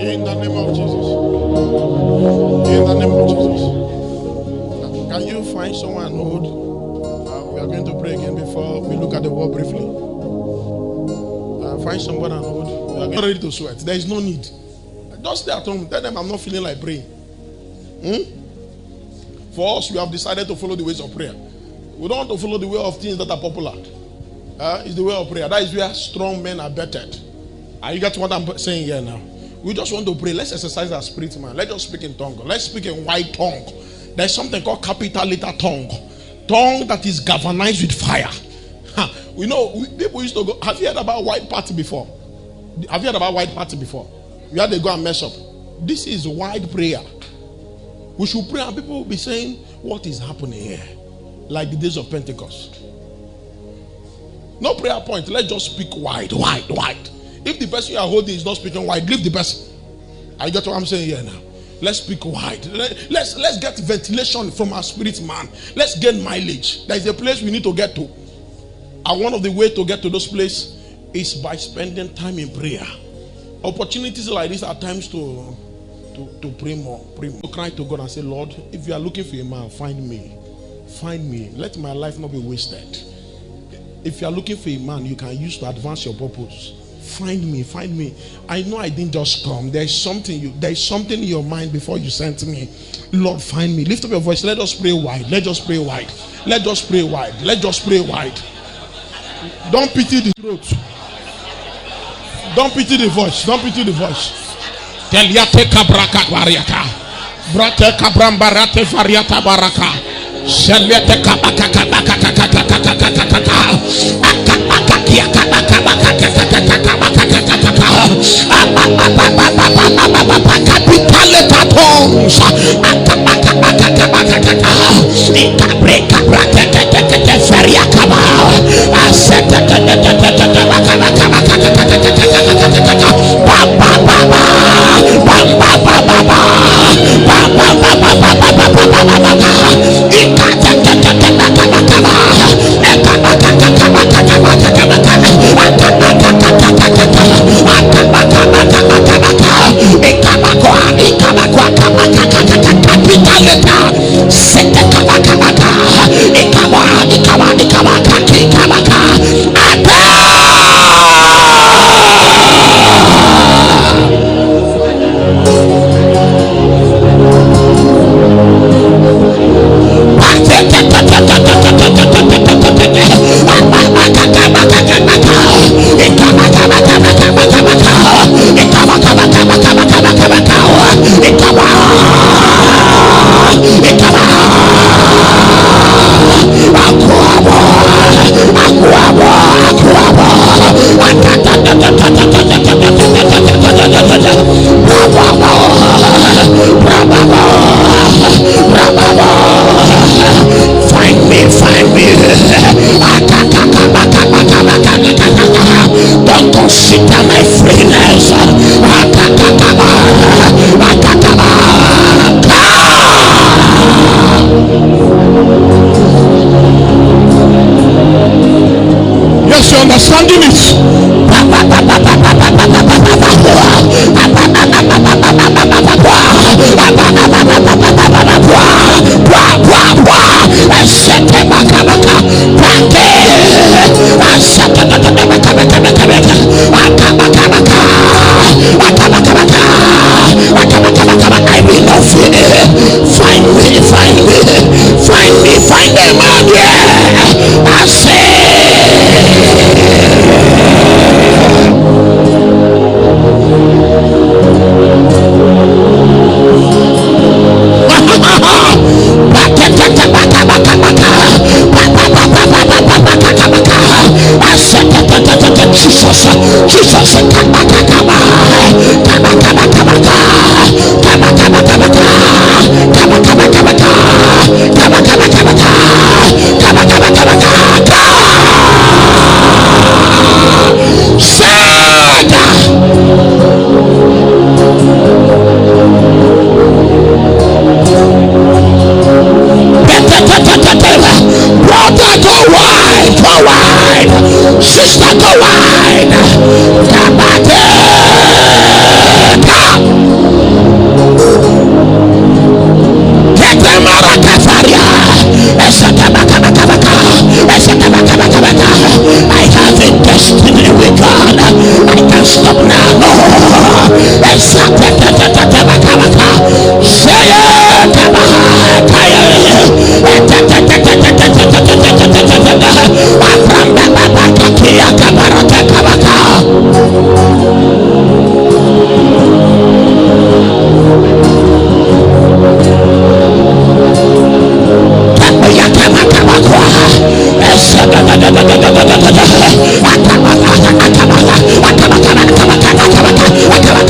In the name of Jesus. In the name of Jesus. Can you find someone and hold? We are going to pray again before we look at the word briefly. Find someone and hold. We are not ready to sweat. There is no need. Just stay at home. Tell them I'm not feeling like praying. For us, we have decided to follow the ways of prayer. We don't want to follow the way of things that are popular. It's the way of prayer. That is where strong men are bettered. Are you getting what I'm saying here now? We just want to pray. Let's exercise our spirit, man. Let's just speak in tongue. Let's speak in white tongue. There's something called capital letter tongue. Tongue that is galvanized with fire. We know people used to go. Have you heard about white party before? Have you heard about white party before? Where they go and mess up. This is wide prayer. We should pray and people will be saying, what is happening here? Like the days of Pentecost. No prayer point. Let's just speak wide. If the person you are holding is not speaking wide, leave the person. I get what I'm saying here now. Let's speak wide. Let's get ventilation from our spirit, man. Let's get mileage. There is a place we need to get to. And one of the ways to get to those places is by spending time in prayer. Opportunities like this are times to pray more. To cry to God and say, Lord, if you are looking for a man, find me. Find me. Let my life not be wasted. If you are looking for a man you can use to advance your purpose, find me. I know I didn't just come. There is something in your mind before you sent me. Lord, find me. Lift up your voice. Let us pray wide. Let us pray wide. Let us pray wide. Let us pray wide. Don't pity the throat. Don't pity the voice. Don't pity the voice. Teliate kabraka variata. Brate kabrambarate variata baraka. Seliate kabaka kabaka kabaka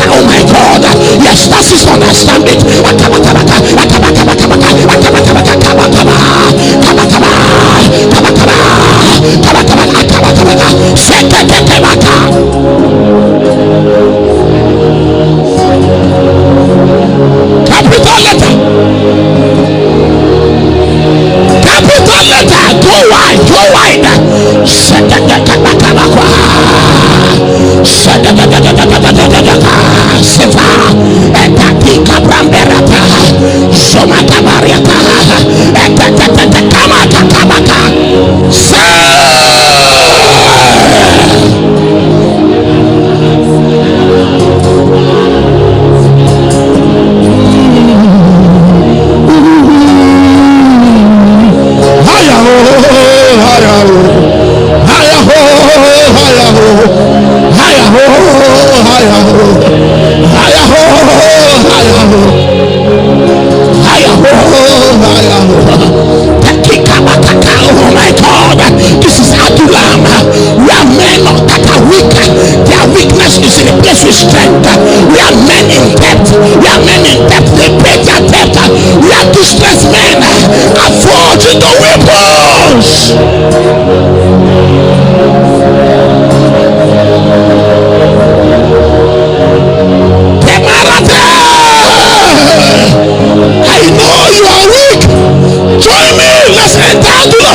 Oh my God, yes, that is understanding. Capital letter. Capital letter. Go wide. Go wide. Strength. We are men in debt. We are men in debt. They pay their debt. We are distressed men. Afford the weapons. I know you are weak. Join me. Let's enter Adula.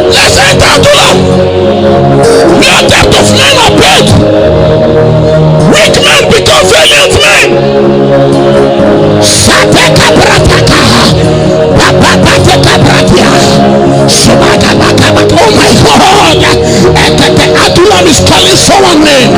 Let's enter Adula. We are debt of men are paid. Weak men become valiant men. Sateka brataka. Papateka bratia. Oh my God. Adula is calling someone name.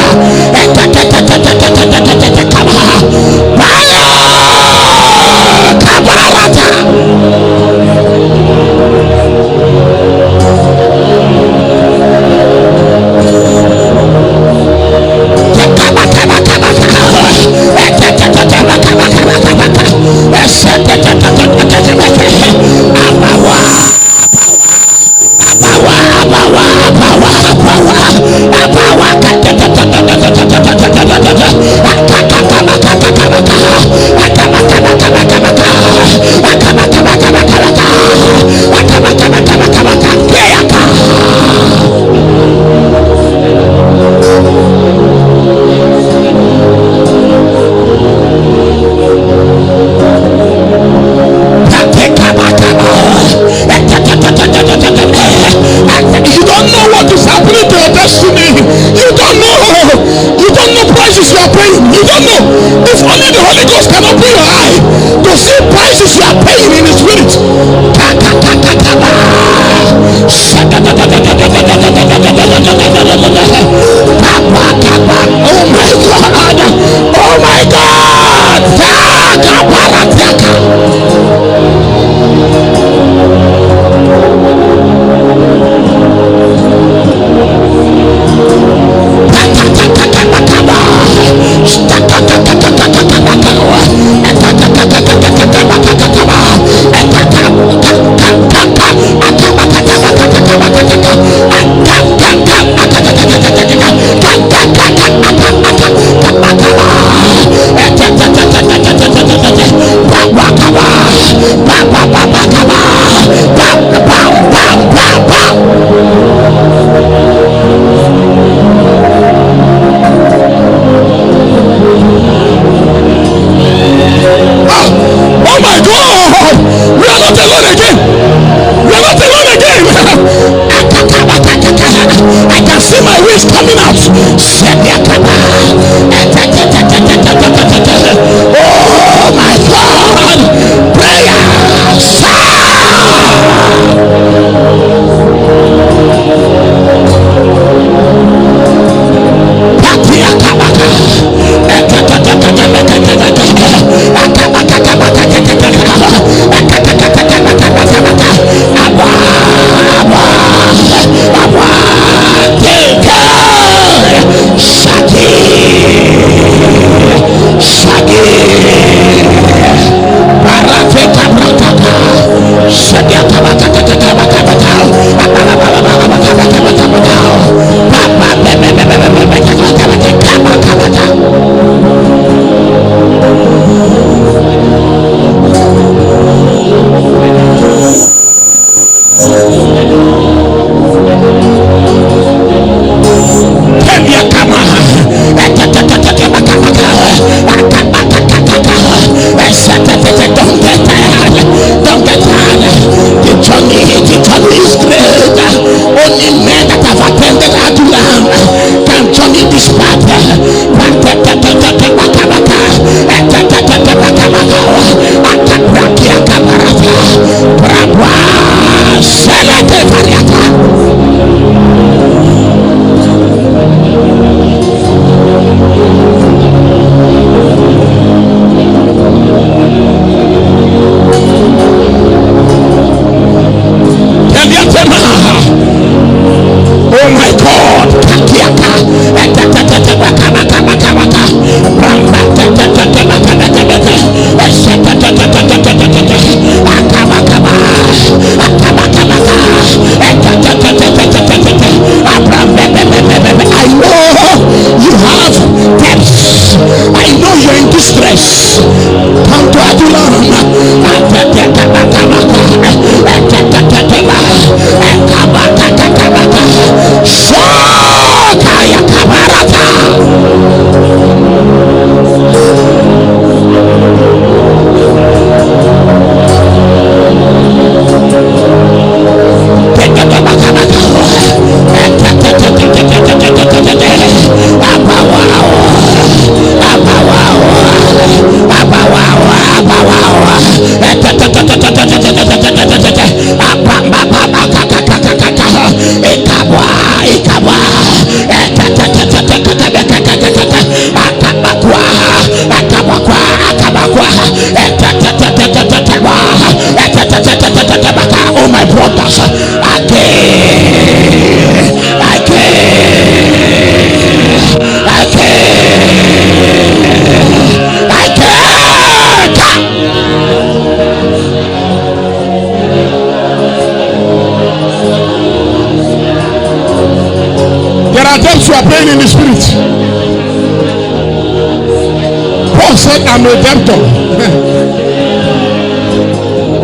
said, I'm a debtor.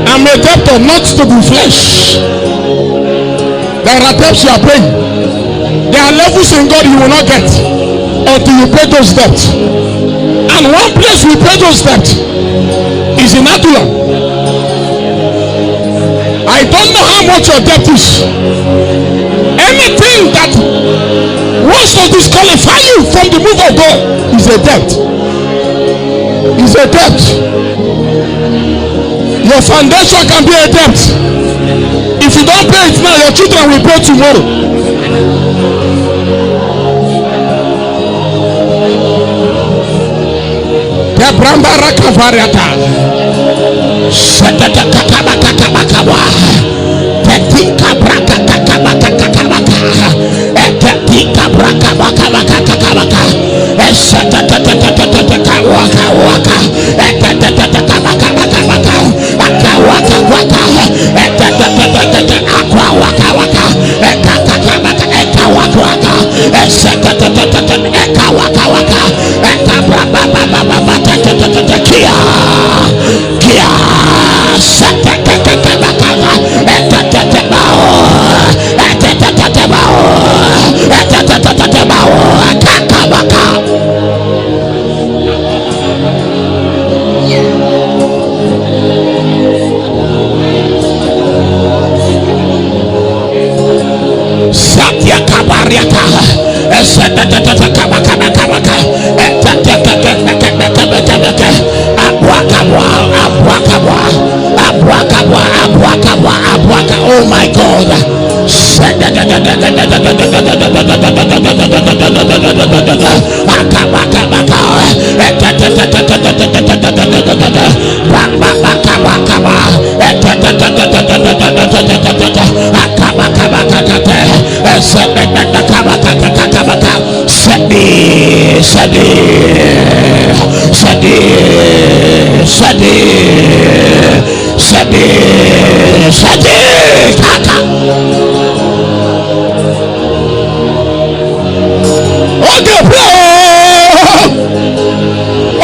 I'm a debtor, not to the flesh. There are debts you are paying. There are levels in God you will not get until you pay those debts. And one place we pay those debts is in Adula. I don't know how much your debt is. Anything that wants to disqualify you from the move of God is a debt. Is a debt. Your foundation can be a debt. If you don't pay it now, your children will pay tomorrow. The Brambara Kavariata. Setata Kakabakabakawa. Tetika Braka Kakabakakabaka. Tetika Braka Bakabakakabaka. Setata Waka Waka. Etata Bakabakabaka. Waka Waka Waka. Etata Aqua Waka Waka. Ekakabaka Eka Waka Waka. Setata Eka Waka Waka. Eka Braba Baba Kia Kia Setata Bakaba. Etata Bao. Etata Bao. Etata Bao. Kakabaka. Satya Kabariaka. Oh my God.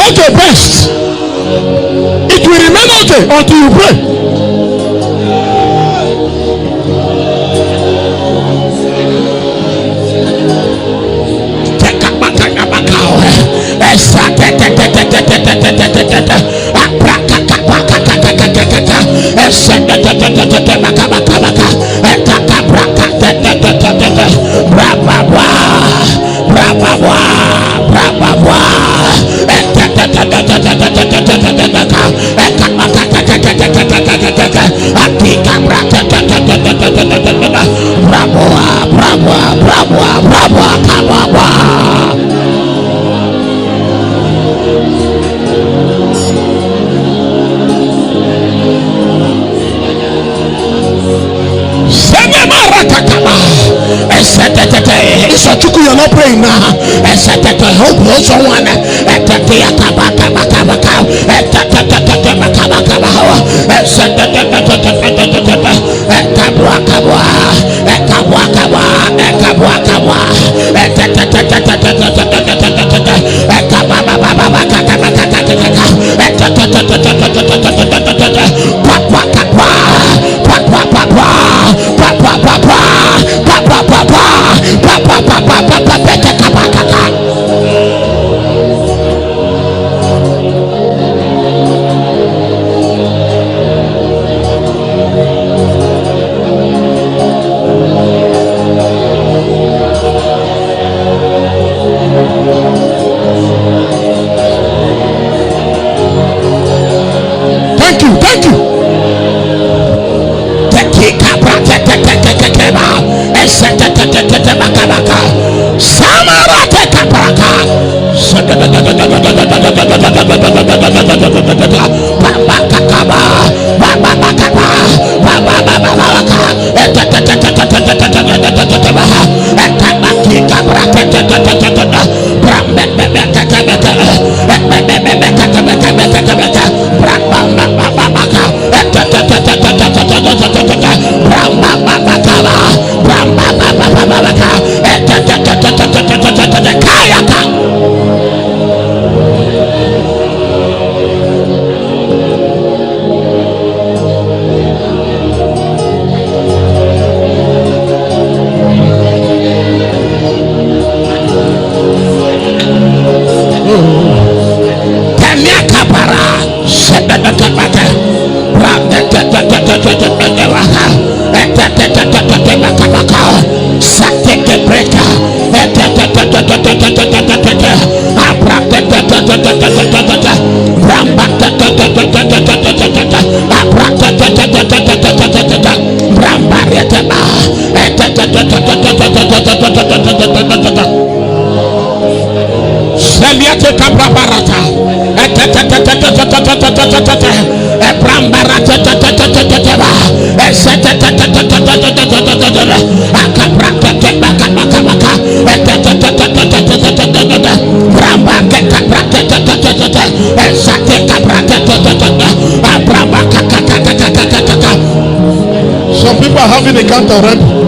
Okay, best. It will remain okay until you pray. You're not praying now. I said that I hope someone Eliate Cabrabarata, some people are having a count already.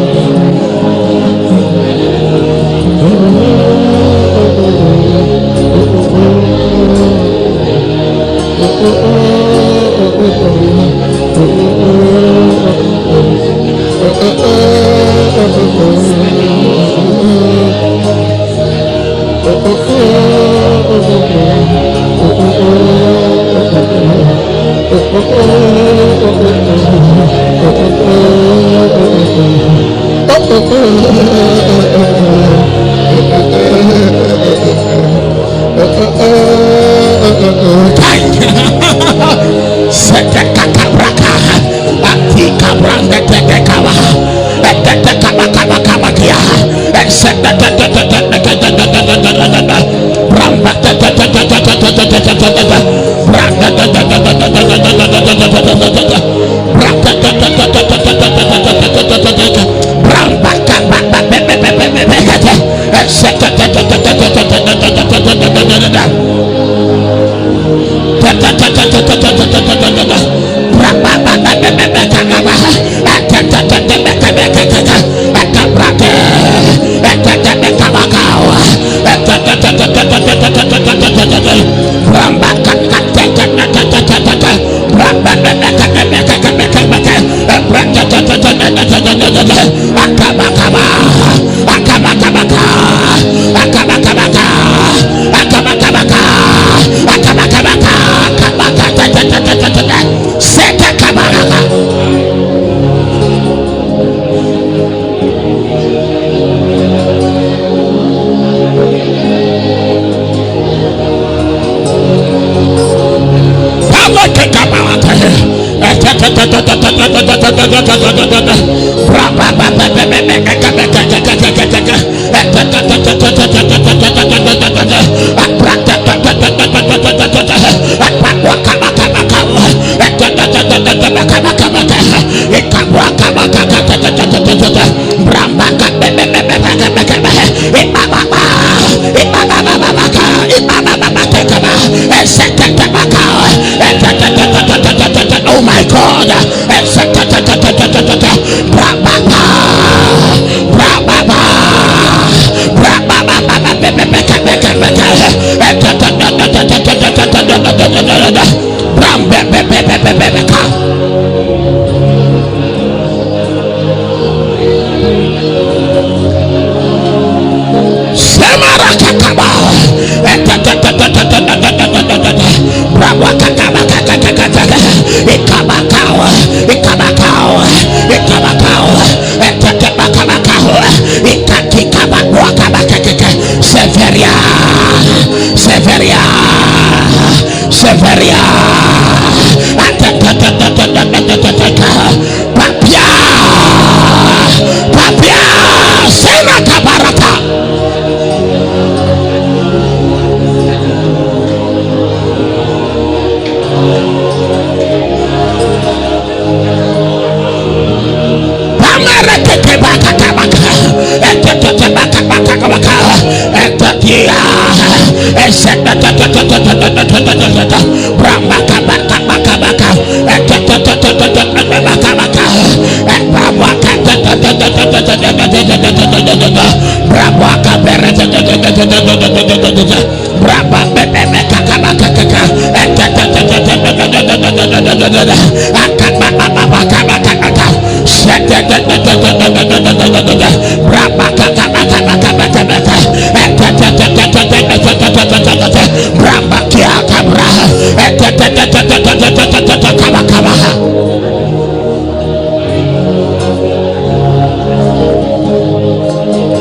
Oh my God.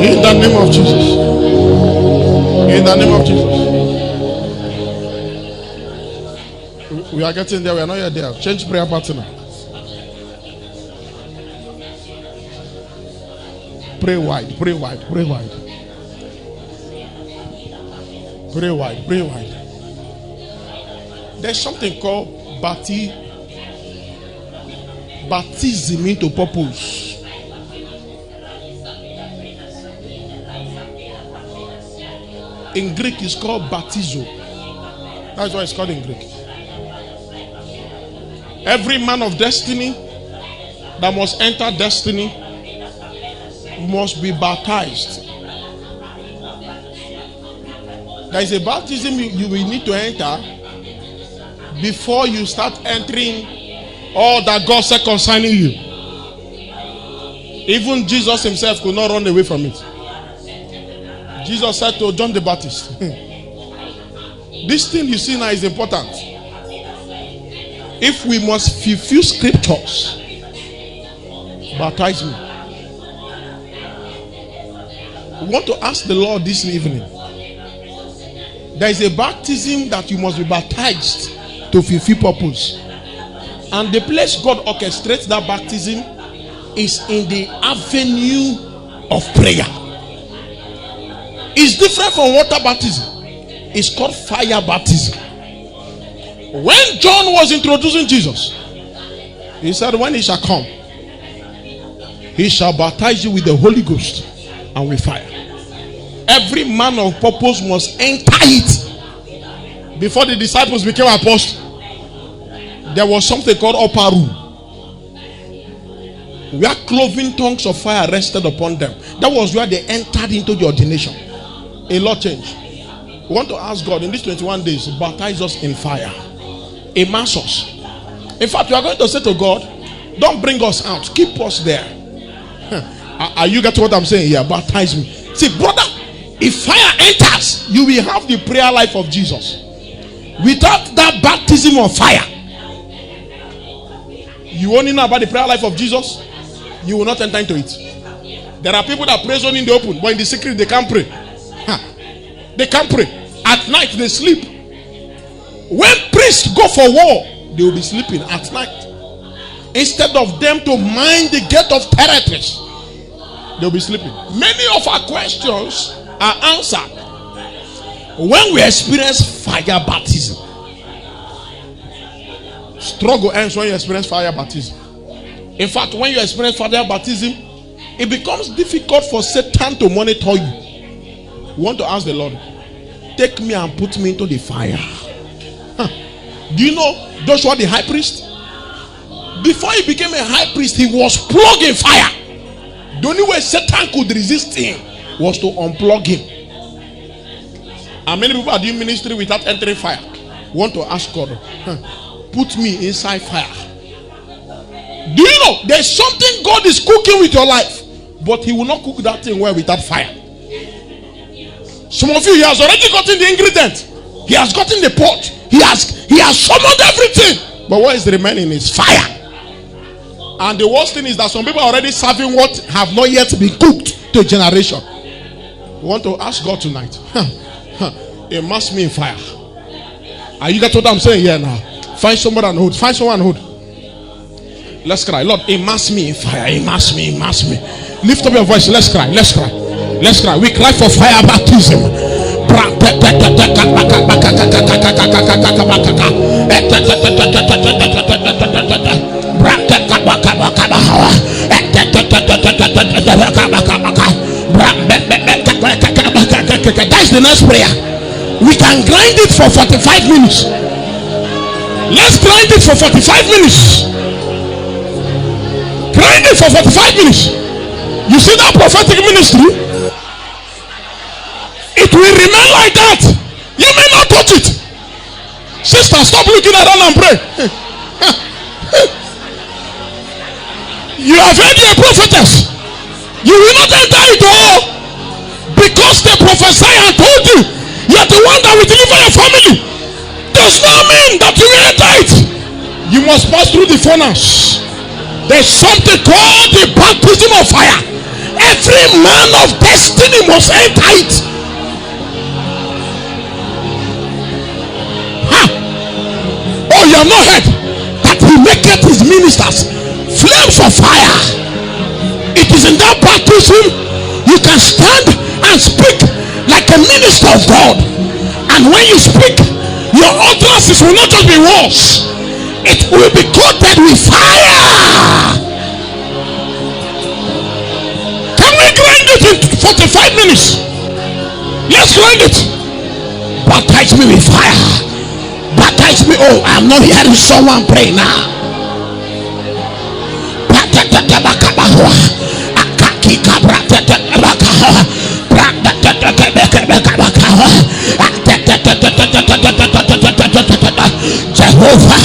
In the name of Jesus. In the name of Jesus. We are getting there. We are not yet there. Change prayer partner. Pray wide. Pray wide. Pray wide. Pray wide, pray wide. There's something called baptism into purpose. In Greek, it's called baptizo. That's why it's called in Greek. Every man of destiny that must enter destiny must be baptized. There is a baptism you will need to enter before you start entering all that God said concerning you. Even Jesus himself could not run away from it. Jesus said to John the Baptist, this thing you see now is important. If we must fulfill scriptures, baptize me. We want to ask the Lord this evening. There is a baptism that you must be baptized to fulfill purpose. And the place God orchestrates that baptism is in the avenue of prayer. It's different from water baptism. It's called fire baptism. When John was introducing Jesus, he said, when he shall come, he shall baptize you with the Holy Ghost and with fire. Every man of purpose must enter it. Before the disciples became apostles, there was something called upper room, where cloven tongues of fire rested upon them. That was where they entered into the ordination. A lot changed. We want to ask God in these 21 days, baptize us in fire. Immerse us. In fact, we are going to say to God, don't bring us out, keep us there. Are you getting what I'm saying here? Baptize me. See, brother, if fire enters, you will have the prayer life of Jesus. Without that baptism of fire, you only know about the prayer life of Jesus, you will not enter into it. There are people that pray only in the open, but in the secret they can't pray. They can't pray. At night they sleep. When priests go for war, they will be sleeping at night. Instead of them to mind the gate of territories, they will be sleeping. Many of our questions are answered when we experience fire baptism. Struggle ends when you experience fire baptism. In fact, when you experience fire baptism, it becomes difficult for Satan to monitor you. We want to ask the Lord, take me and put me into the fire. Do you know Joshua the high priest? Before he became a high priest, he was plugged in fire. The only way Satan could resist him was to unplug him. And many people are doing ministry without entering fire. We want to ask God, put me inside fire. Do you know there's something God is cooking with your life, but he will not cook that thing well without fire? Some of you, he has already gotten the ingredient. He has gotten the pot. He has summoned everything. But what is remaining is fire. And the worst thing is that some people are already serving what have not yet been cooked to a generation. We want to ask God tonight, immerse me in fire. Are you getting what I'm saying here now? Find someone and hold. Find someone and hold. Let's cry. Lord, immerse me in fire. Immerse me, immerse me. Lift up your voice. Let's cry. Let's cry. Let's cry. We cry for fire baptism. That's the next prayer. We can grind it for 45 minutes. Let's grind it for 45 minutes. Grind it for 45 minutes. You see that prophetic ministry? It will remain like that. You may not touch it. Sister, stop looking around and pray. You have heard you're a prophetess. You will not enter it all. Because they prophesy and told you you're the one that will deliver your family. Does not mean that you will enter it. You must pass through the furnace. There's something called the baptism of fire. Every man of destiny must enter it. Oh, you have not heard that he maketh his ministers flames of fire. It is in that baptism you can stand and speak like a minister of God when you speak, your utterances will not just be words, it will be coated with fire. Can we grind it in 45 minutes? Let's grind it. Baptize me with fire. Baptize me. Oh, I'm not hearing someone pray now. Jehovah,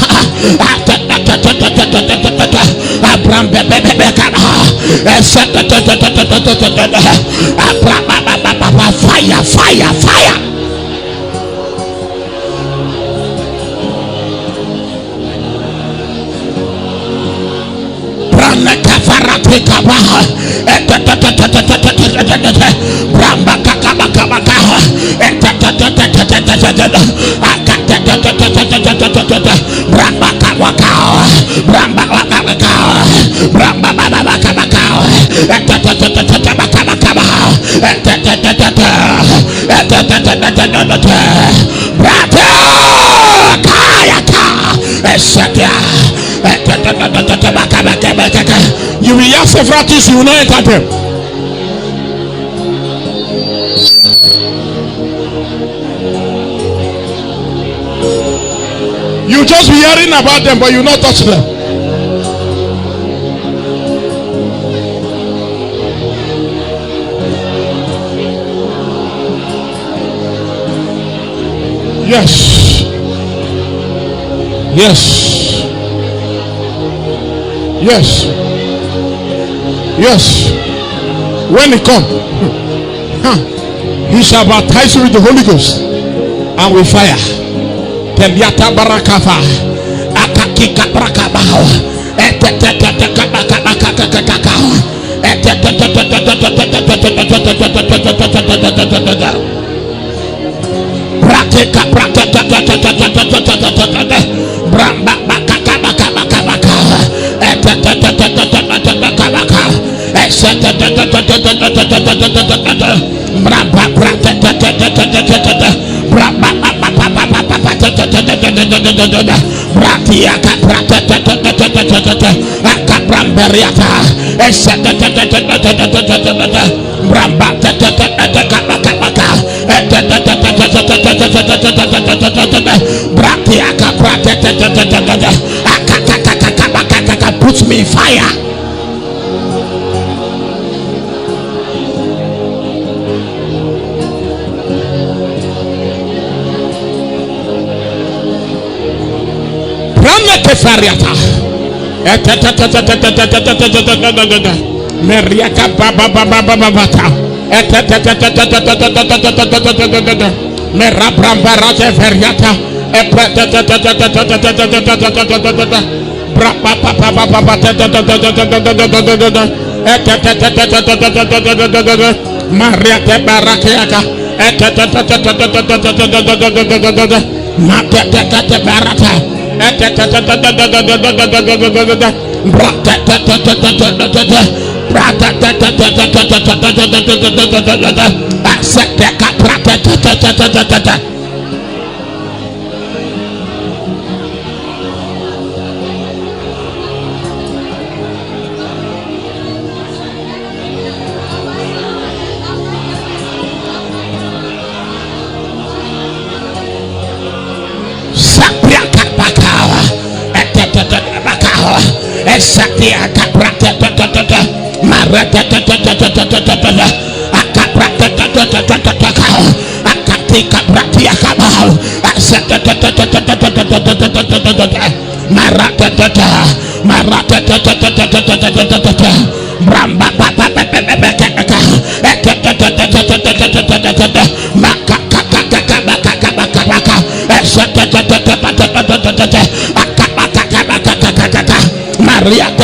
fire, fire, fire. You will hear several things, you will not enter them. You just be hearing about them, but you will not touch them. Yes. Yes. Yes. Yes. When he come, he shall baptize you with the Holy Ghost and with fire. Teliata barakafa, akakika brakabao, put me in fire. Fariata Meriaka Baba Bata Merabrambarate Feriata Mariate Barakiaka Barata Satia Caprata Marata Akatika Pratia Kabal Marata Bramba Maria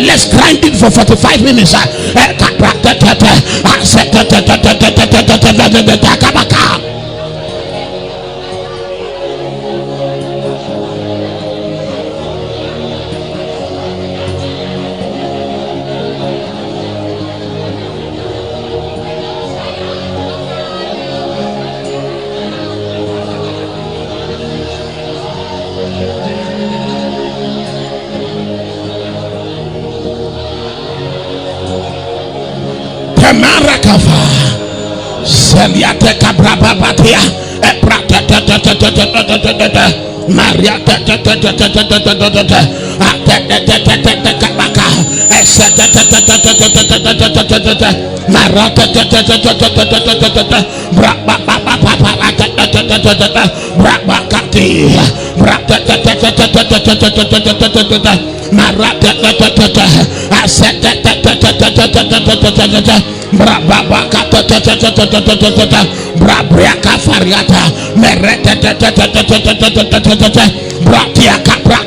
let's grind it for 45 minutes. Marakava Seliate Cabraba Batia Eprata Maria Brabriaka Fariata Merete Bratia Caprata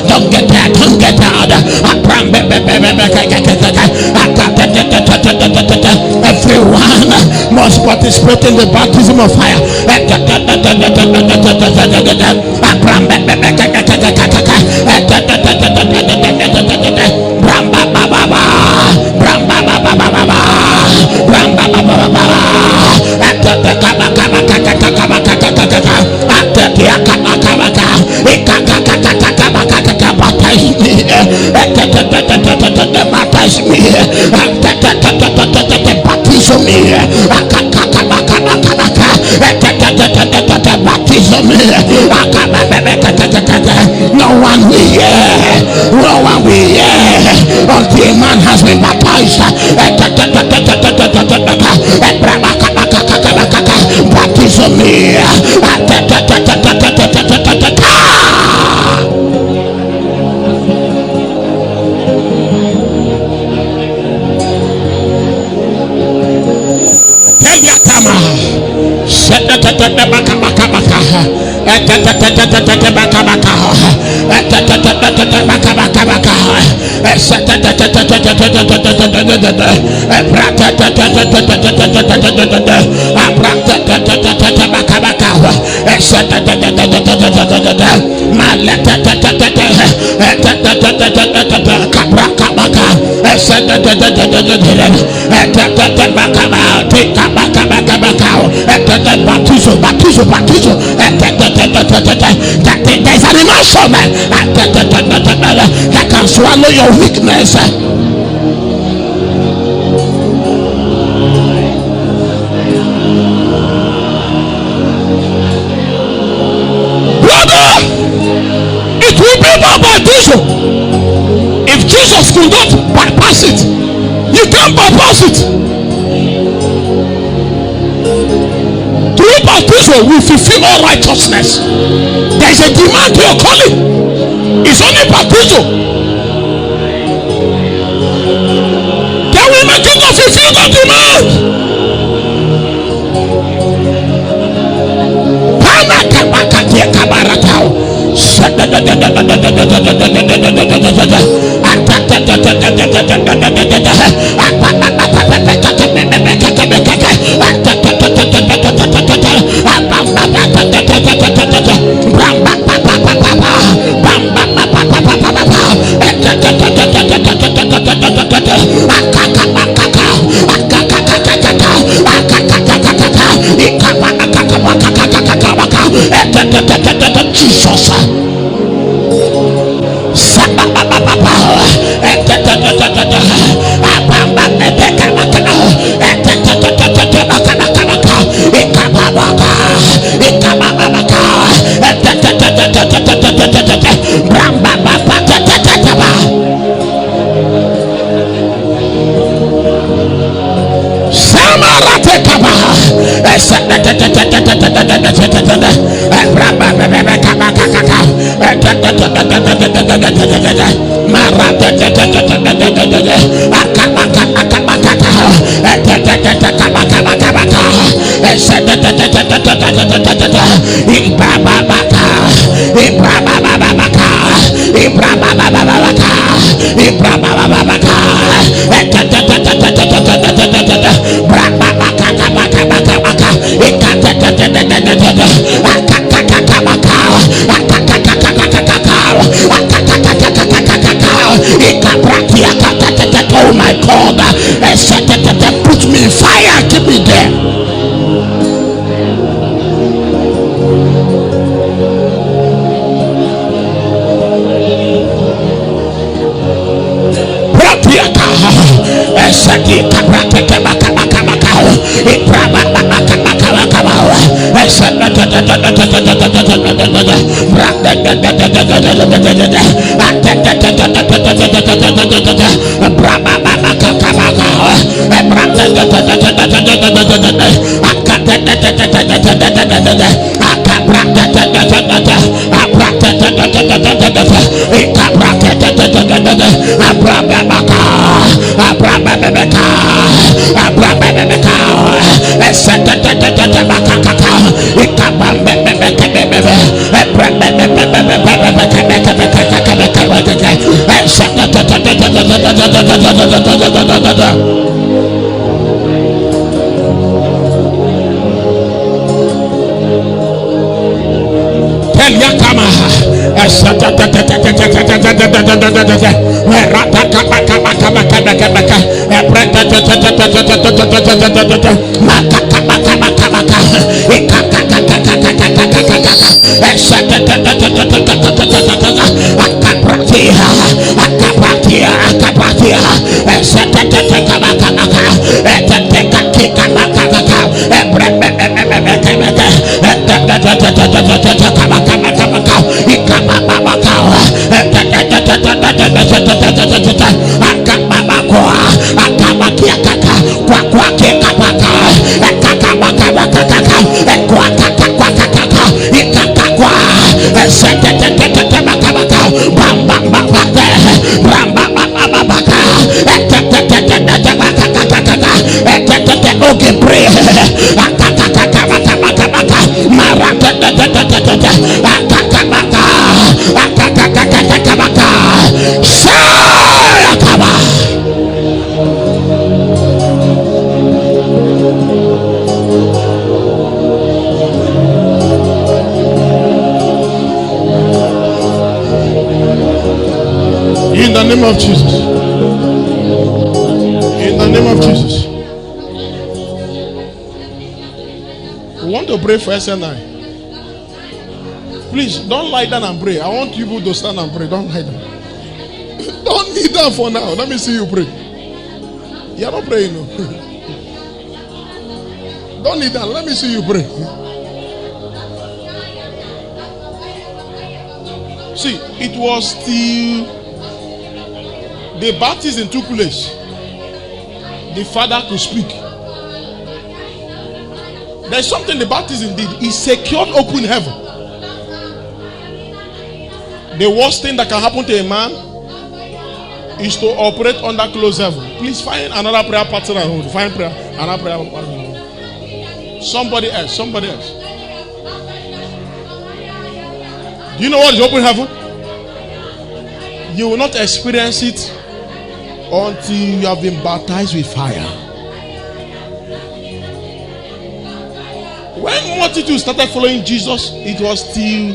Don't get that, don't get out. Everyone must participate in the baptism of fire. Baptize me, baptize me, no one will hear, no one will hear until a man has been baptized. Baptize me. There's an emotion that can swallow your weakness. Brother, it will be more baptism. If Jesus could not bypass it, you can't bypass it. Through baptism we fulfill all righteousness. There is a demand to your calling. It's only baptism that will make you to fulfill the demand. Oh my God, put me in fire, keep me there. Okay, pray. In the name of Jesus. In the name of Jesus. We want to pray for SNI. Please don't lie down and pray. I want you to stand and pray. Don't lie down. Don't kneel down for now. Let me see you pray. You are not praying, no. Don't kneel down. Let me see you pray. See, it was till the baptism took place, the father could speak. There's something the baptism did. It secured open heaven. The worst thing that can happen to a man is to operate under closed heaven. Please find another prayer partner. Find prayer, another prayer partner. Somebody else. Somebody else. Do you know what is open heaven? You will not experience it until you have been baptized with fire. When multitude started following Jesus, it was till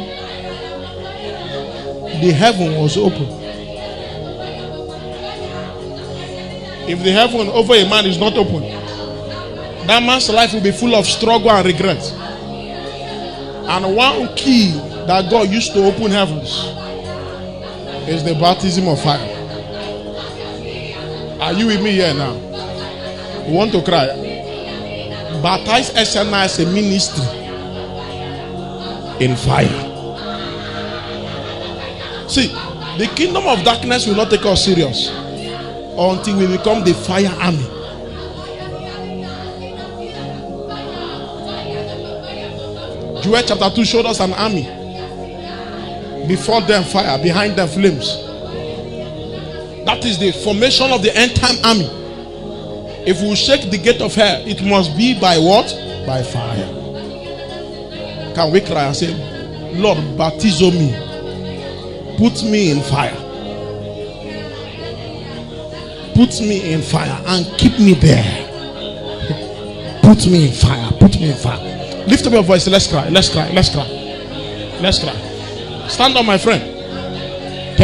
the heaven was open. If the heaven over a man is not open, that man's life will be full of struggle and regret. And one key that God used to open heavens is the baptism of fire. Are you with me here now? You want to cry? Baptize SNI as a ministry in fire. See, the kingdom of darkness will not take us serious until we become the fire army. Joel chapter 2 showed us an army. Before them fire, behind them flames. That is the formation of the end time army. If we shake the gate of hell, it must be by what? By fire. Can we cry and say, Lord, baptizo me. Put me in fire. Put me in fire and keep me there. Put me in fire. Put me in fire. Lift up your voice. Let's cry. Let's cry. Let's cry. Let's cry. Stand up, my friend. We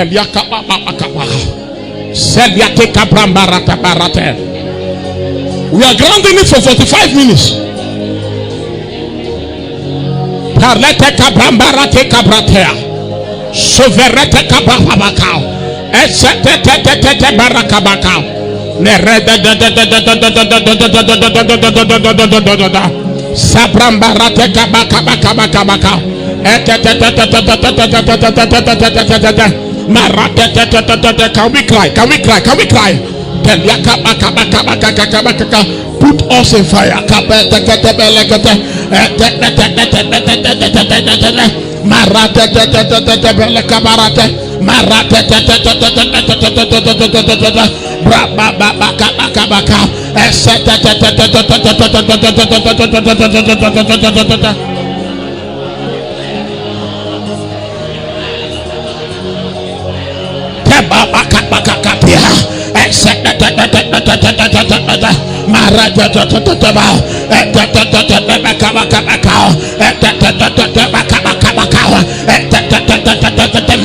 are grounding it for 45 minutes. Can we cry? Can we cry? Can we cry? Put us in fire.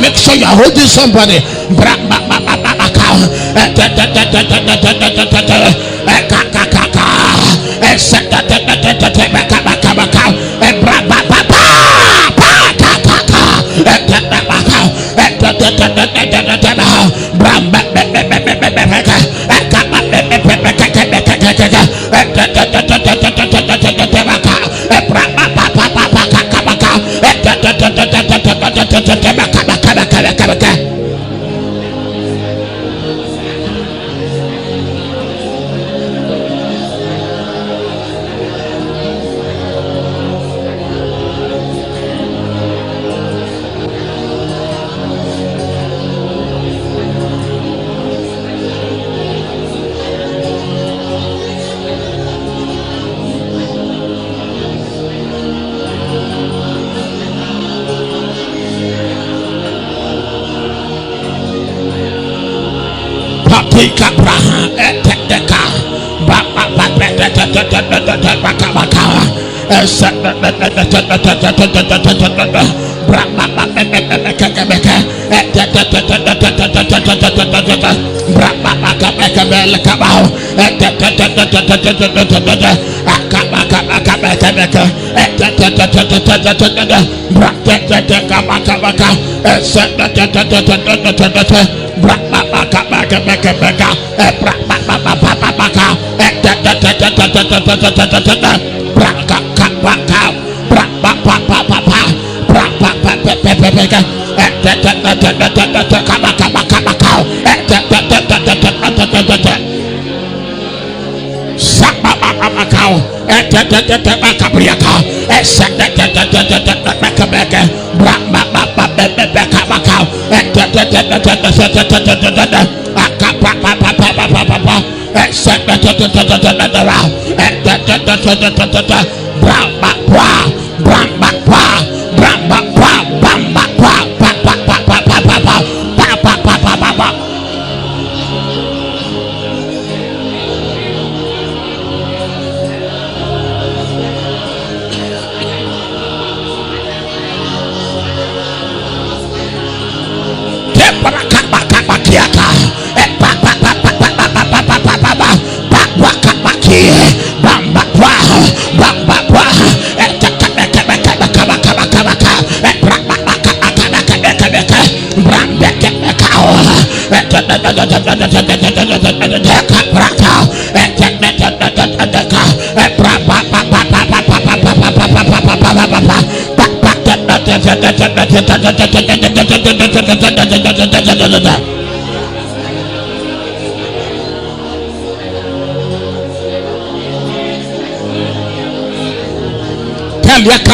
Make sure you are holding somebody.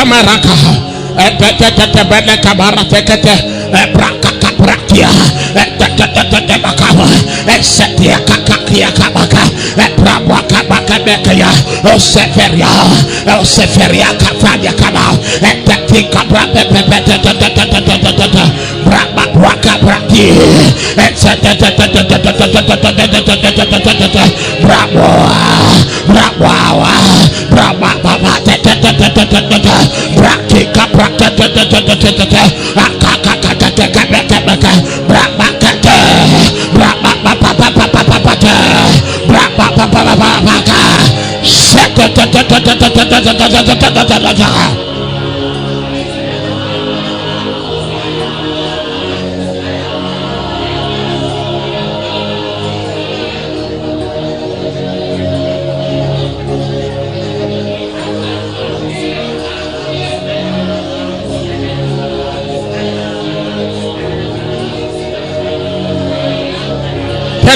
Tamaraka, Kabara Tekete, Braka Brakia, Bakawa, Setia Kakakia Kabaka, Brabaka Bakabekaya, Oseferia, Oseferia Kafadia Kaba, Tika Braka Braki, Bravo, Bravo, Braki Kapraka,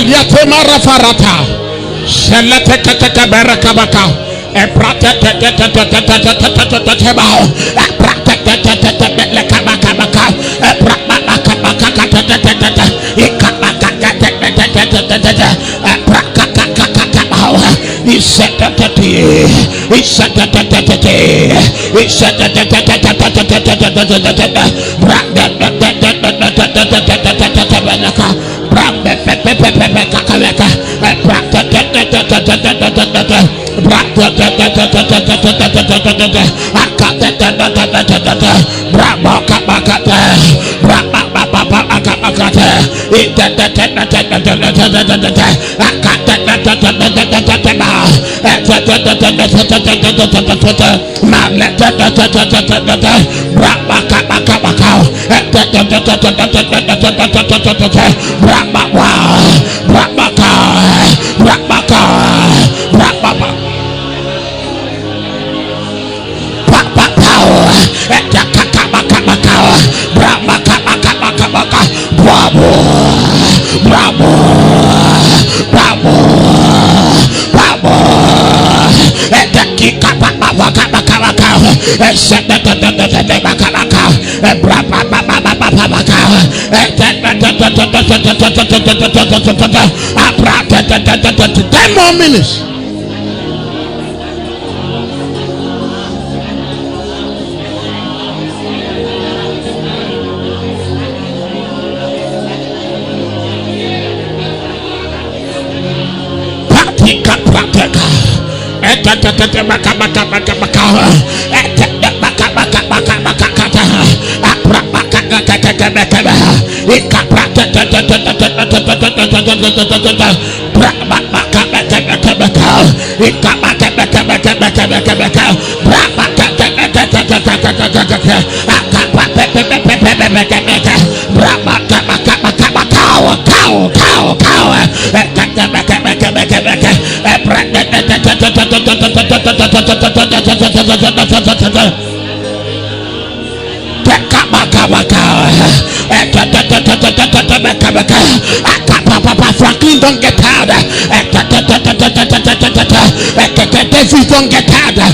Yatemara farata, Shelete Barakabaka, a prata Ten more minutes. Franklin, don't get tired. David, don't get tired.